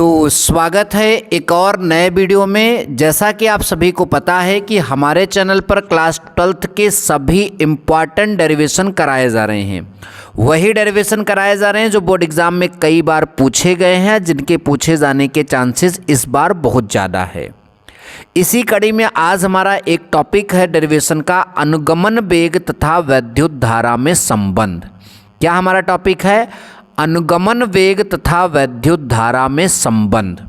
तो स्वागत है एक और नए वीडियो में। जैसा कि आप सभी को पता है कि हमारे चैनल पर क्लास 12th के सभी इम्पॉर्टेंट डेरिवेशन कराए जा रहे हैं। वही डेरिवेशन कराए जा रहे हैं जो बोर्ड एग्ज़ाम में कई बार पूछे गए हैं, जिनके पूछे जाने के चांसेस इस बार बहुत ज़्यादा है। इसी कड़ी में आज हमारा एक टॉपिक है डेरिवेशन का, अनुगमन वेग तथा वैद्युत धारा में संबंध। क्या हमारा टॉपिक है? अनुगमन वेग तथा वैद्युत धारा में संबंध।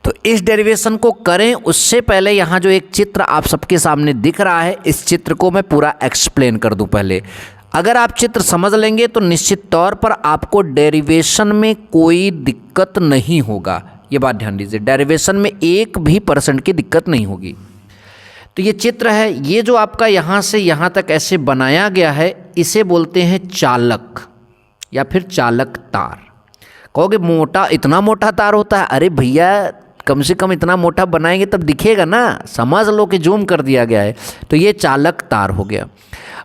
तो इस डेरिवेशन को करें उससे पहले यहाँ जो एक चित्र आप सबके सामने दिख रहा है, इस चित्र को मैं पूरा एक्सप्लेन कर दूं पहले। अगर आप चित्र समझ लेंगे तो निश्चित तौर पर आपको डेरिवेशन में कोई दिक्कत नहीं होगा। ये बात ध्यान दीजिए, डेरिवेशन में 1% की दिक्कत नहीं होगी। तो ये चित्र है, ये जो आपका यहाँ से यहाँ तक ऐसे बनाया गया है, इसे बोलते हैं चालक या फिर चालक तार। कहोगे मोटा, इतना मोटा तार होता है? अरे भैया, कम से कम इतना मोटा बनाएंगे तब दिखेगा ना, समझ लो कि जूम कर दिया गया है। तो ये चालक तार हो गया।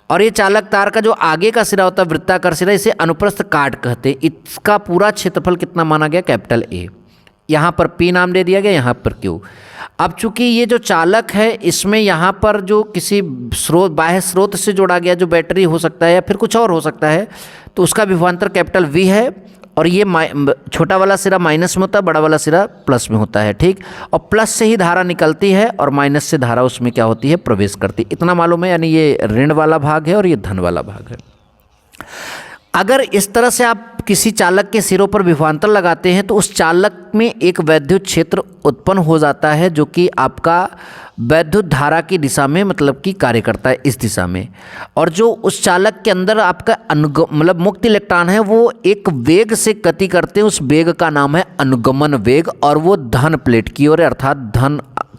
और ये चालक तार का जो आगे का सिरा होता है, वृत्ताकार सिरा, इसे अनुप्रस्थ काट कहते हैं। इसका पूरा क्षेत्रफल कितना माना गया? Capital A. यहाँ पर P नाम दे दिया गया, यहाँ पर Q। अब चूंकि ये जो चालक है, इसमें यहाँ पर जो किसी स्रोत, बाह्य स्रोत से जोड़ा गया जो बैटरी हो सकता है या फिर कुछ और हो सकता है, तो उसका विभवांतर कैपिटल V है। और ये छोटा वाला सिरा माइनस में होता है, बड़ा वाला सिरा प्लस में होता है, ठीक। और प्लस से ही धारा निकलती है और माइनस से धारा उसमें क्या होती है? प्रवेश करती है। इतना मालूम है, यानी ये ऋण वाला भाग है और ये धन वाला भाग है। अगर इस तरह से आप किसी चालक के सिरों पर विभवांतर लगाते हैं तो उस चालक में एक वैद्युत क्षेत्र उत्पन्न हो जाता है, जो कि आपका वैद्युत धारा की दिशा में मतलब कि कार्य करता है, इस दिशा में। और जो उस चालक के अंदर आपका मतलब मुक्त इलेक्ट्रॉन है, वो एक वेग से गति करते हैं। उस वेग का नाम है अनुगमन वेग, और वो धन प्लेट की ओर, अर्थात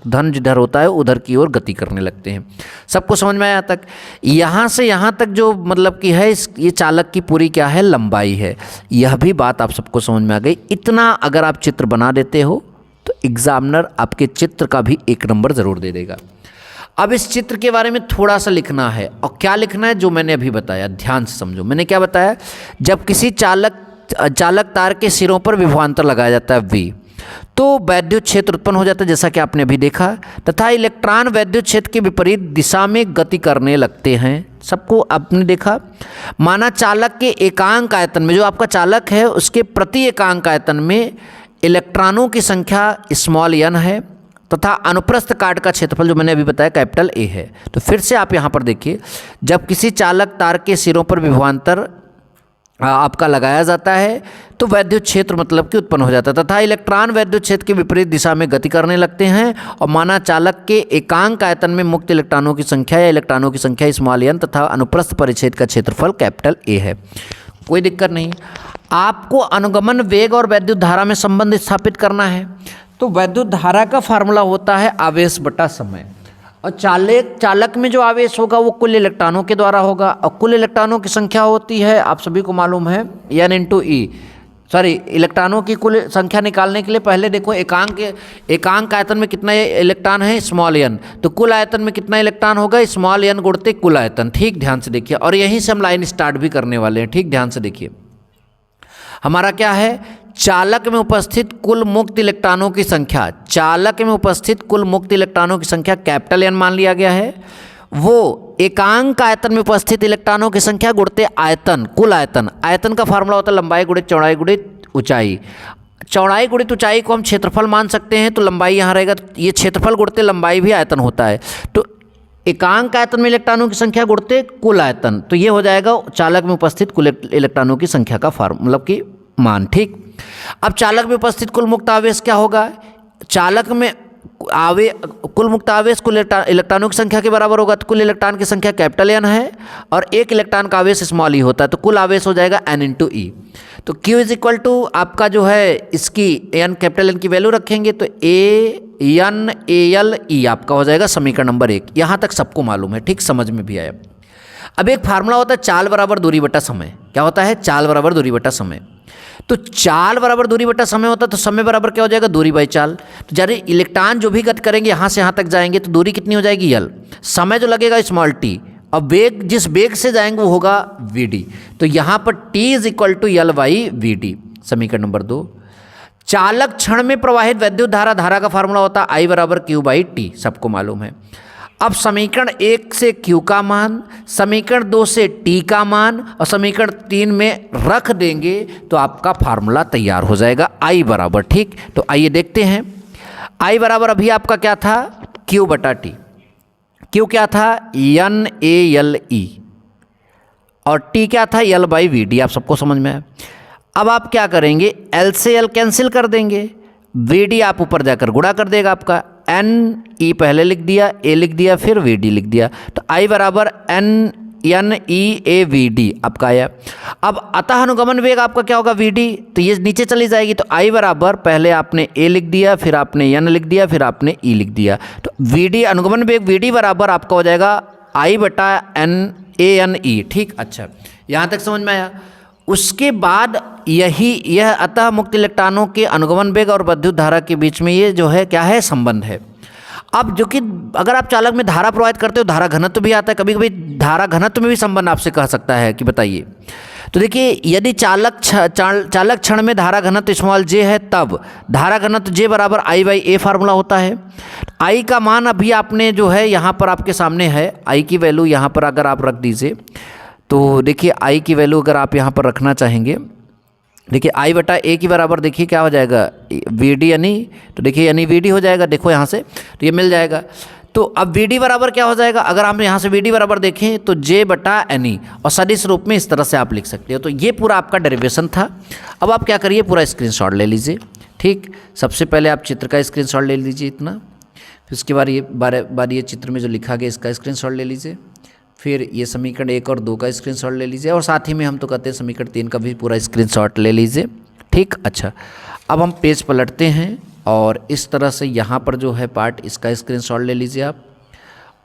धन जिधर होता है उधर की ओर गति करने लगते हैं। सबको समझ में आया तक? यहाँ से यहाँ तक जो मतलब कि है, ये चालक की पूरी क्या है? लंबाई है। यह भी बात आप सबको समझ में आ गई। इतना अगर आप चित्र बना देते हो तो एग्जामिनर आपके चित्र का भी 1 नंबर ज़रूर दे देगा। अब इस चित्र के बारे में थोड़ा सा लिखना है, और क्या लिखना है? जो मैंने अभी बताया, ध्यान से समझो। मैंने क्या बताया? जब किसी चालक तार के सिरों पर विभवांतर लगाया जाता है V, तो वैद्युत क्षेत्र उत्पन्न हो जाता है, जैसा कि आपने अभी देखा, तथा इलेक्ट्रॉन वैद्युत क्षेत्र के विपरीत दिशा में गति करने लगते हैं। सबको आपने देखा। माना चालक के एकांक आयतन में, जो आपका चालक है उसके प्रति एकांक आयतन में इलेक्ट्रॉनों की संख्या स्मॉल n है, तथा अनुप्रस्थ काट का क्षेत्रफल जो मैंने अभी बताया कैपिटल A है। तो फिर से आप यहाँ पर देखिए, जब किसी चालक तार के सिरों पर विभवांतर आपका लगाया जाता है तो वैद्युत क्षेत्र मतलब कि उत्पन्न हो जाता है, तथा इलेक्ट्रॉन वैद्युत क्षेत्र के विपरीत दिशा में गति करने लगते हैं। और माना चालक के एकांक आयतन में मुक्त इलेक्ट्रॉनों की संख्या या इलेक्ट्रॉनों की संख्या स्मॉल n तथा अनुप्रस्थ परिच्छेद का क्षेत्रफल कैपिटल A है। कोई दिक्कत नहीं। आपको अनुगमन वेग और वैद्युत धारा में संबंध स्थापित करना है। तो वैद्युत धारा का फार्मूला होता है आवेश बटा समय, और चालक में जो आवेश होगा वो कुल इलेक्ट्रॉनों के द्वारा होगा, और कुल इलेक्ट्रॉनों की संख्या होती है, आप सभी को मालूम है, n × E। सॉरी, इलेक्ट्रॉनों की कुल संख्या निकालने के लिए पहले देखो एकांक आयतन में कितना इलेक्ट्रॉन है? Small n। तो कुल आयतन में कितना इलेक्ट्रॉन होगा? स्मॉल n गुणित कुल आयतन। ठीक, ध्यान से देखिए। और यहीं से हम लाइन स्टार्ट भी करने वाले हैं। ठीक, ध्यान से देखिए। हमारा क्या है? चालक में उपस्थित कुल मुक्त इलेक्ट्रॉनों की संख्या, चालक में उपस्थित कुल मुक्त इलेक्ट्रॉनों की संख्या कैपिटल N मान लिया गया है। वो एकांक आयतन में उपस्थित इलेक्ट्रॉनों की संख्या गुणित आयतन, कुल आयतन। आयतन का फार्मूला होता है लंबाई गुणित चौड़ाई गुणित ऊंचाई। चौड़ाई गुणित ऊंचाई को हम क्षेत्रफल मान सकते हैं, तो लंबाई यहाँ रहेगा, ये क्षेत्रफल गुणित लंबाई भी आयतन होता है। तो एकांक आयतन में इलेक्ट्रॉनों की संख्या गुणित कुल आयतन, तो ये हो जाएगा चालक में उपस्थित कुल इलेक्ट्रॉनों की संख्या का मतलब कि मान। ठीक। अब चालक में उपस्थित कुल मुक्त आवेश क्या होगा? चालक में कुल मुक्त आवेश कुल इलेक्ट्रॉनों की संख्या के बराबर होगा। तो कुल इलेक्ट्रॉन की संख्या कैपिटल N है और एक इलेक्ट्रॉन का आवेश स्मॉल e होता है, तो कुल आवेश हो जाएगा n × E। तो Q = आपका जो है, इसकी n कैपिटल N की वैल्यू रखेंगे तो ANALE आपका हो जाएगा समीकरण नंबर 1। यहाँ तक सबको मालूम है, ठीक, समझ में भी आया। अब एक फार्मूला होता है चाल बराबर दूरी बटा समय। क्या होता है? चाल बराबर दूरी बटा समय। तो चाल बराबर दूरी बटा समय होता है, तो समय बराबर क्या हो जाएगा? दूरी बाई चाल। तो जब इलेक्ट्रॉन जो भी गति करेंगे यहाँ से यहाँ तक जाएंगे तो दूरी कितनी हो जाएगी? L। समय जो लगेगा स्मॉल t, और वेग जिस वेग से जाएंगे वो होगा vd। तो यहाँ पर t = L/vd, समीकरण नंबर 2। चालक क्षण में प्रवाहित विद्युत धारा का फार्मूला होता है I बराबर Q बाई T, सबको मालूम है। अब समीकरण 1 से Q का मान, समीकरण 2 से T का मान और समीकरण 3 में रख देंगे तो आपका फार्मूला तैयार हो जाएगा I बराबर, ठीक। तो आइए देखते हैं। I बराबर अभी आपका क्या था, Q बटा T। Q क्या था, NaLe, और T क्या था, L बाई VD। आप सबको समझ में आया। अब आप क्या करेंगे, L से L कैंसिल कर देंगे, VD आप ऊपर जाकर गुणा कर देगा आपका। NE पहले लिख दिया, A लिख दिया, फिर VD लिख दिया, तो I बराबर NEAVD आपका आया। अब अतः अनुगमन वेग आपका क्या होगा, VD, तो ये नीचे चली जाएगी, तो I बराबर पहले आपने A लिख दिया, फिर आपने N लिख दिया, फिर आपने E लिख दिया, तो VD अनुगमन वेग VD बराबर आपका हो जाएगा I बटा NANE, ठीक। अच्छा, यहाँ तक समझ में आया। उसके बाद यह अतः मुक्त इलेक्ट्रॉनों के अनुगमन वेग और विद्युत धारा के बीच में ये जो है क्या है, संबंध है। अब जो कि अगर आप चालक में धारा प्रवाहित करते हो, धारा घनत्व भी आता है, कभी कभी धारा घनत्व में भी संबंध आपसे कह सकता है कि बताइए। तो देखिए, यदि चालक क्षण में धारा घनत्व स्मॉल j है, तब धारा घनत्व j बराबर I बाई A फार्मूला होता है। I का मान अभी आपने जो है यहाँ पर आपके सामने है, I की वैल्यू यहाँ पर अगर आप रख दीजिए, तो देखिए I की वैल्यू अगर आप यहाँ पर रखना चाहेंगे, देखिए I बटा A की बराबर देखिए क्या हो जाएगा, VD यानी, तो देखिए यानी VD हो जाएगा, देखो यहाँ से तो ये मिल जाएगा। तो अब VD बराबर क्या हो जाएगा, अगर हम यहाँ से VD बराबर देखें तो J बटा NE, और सदिश रूप में इस तरह से आप लिख सकते हो। तो ये पूरा आपका डेरिवेशन था। अब आप क्या करिए, पूरा स्क्रीनशॉट ले लीजिए, ठीक। सबसे पहले आप चित्र का स्क्रीनशॉट ले लीजिए इतना, फिर उसके बाद ये चित्र में जो लिखा गया इसका स्क्रीनशॉट ले लीजिए, फिर ये समीकरण 1 और 2 का स्क्रीनशॉट ले लीजिए, और साथ ही में हम तो कहते हैं समीकरण 3 का भी पूरा स्क्रीनशॉट ले लीजिए, ठीक। अच्छा, अब हम पेज पलटते हैं और इस तरह से यहाँ पर जो है पार्ट, इसका स्क्रीनशॉट ले लीजिए आप,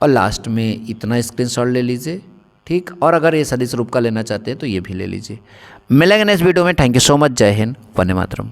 और लास्ट में इतना स्क्रीनशॉट ले लीजिए, ठीक। और अगर ये सदिश रूप का लेना चाहते हैं तो ये भी ले लीजिए। मिलेंगे नेक्स्ट वीडियो में। Thank you so much. जय हिंद, वंदे मातरम।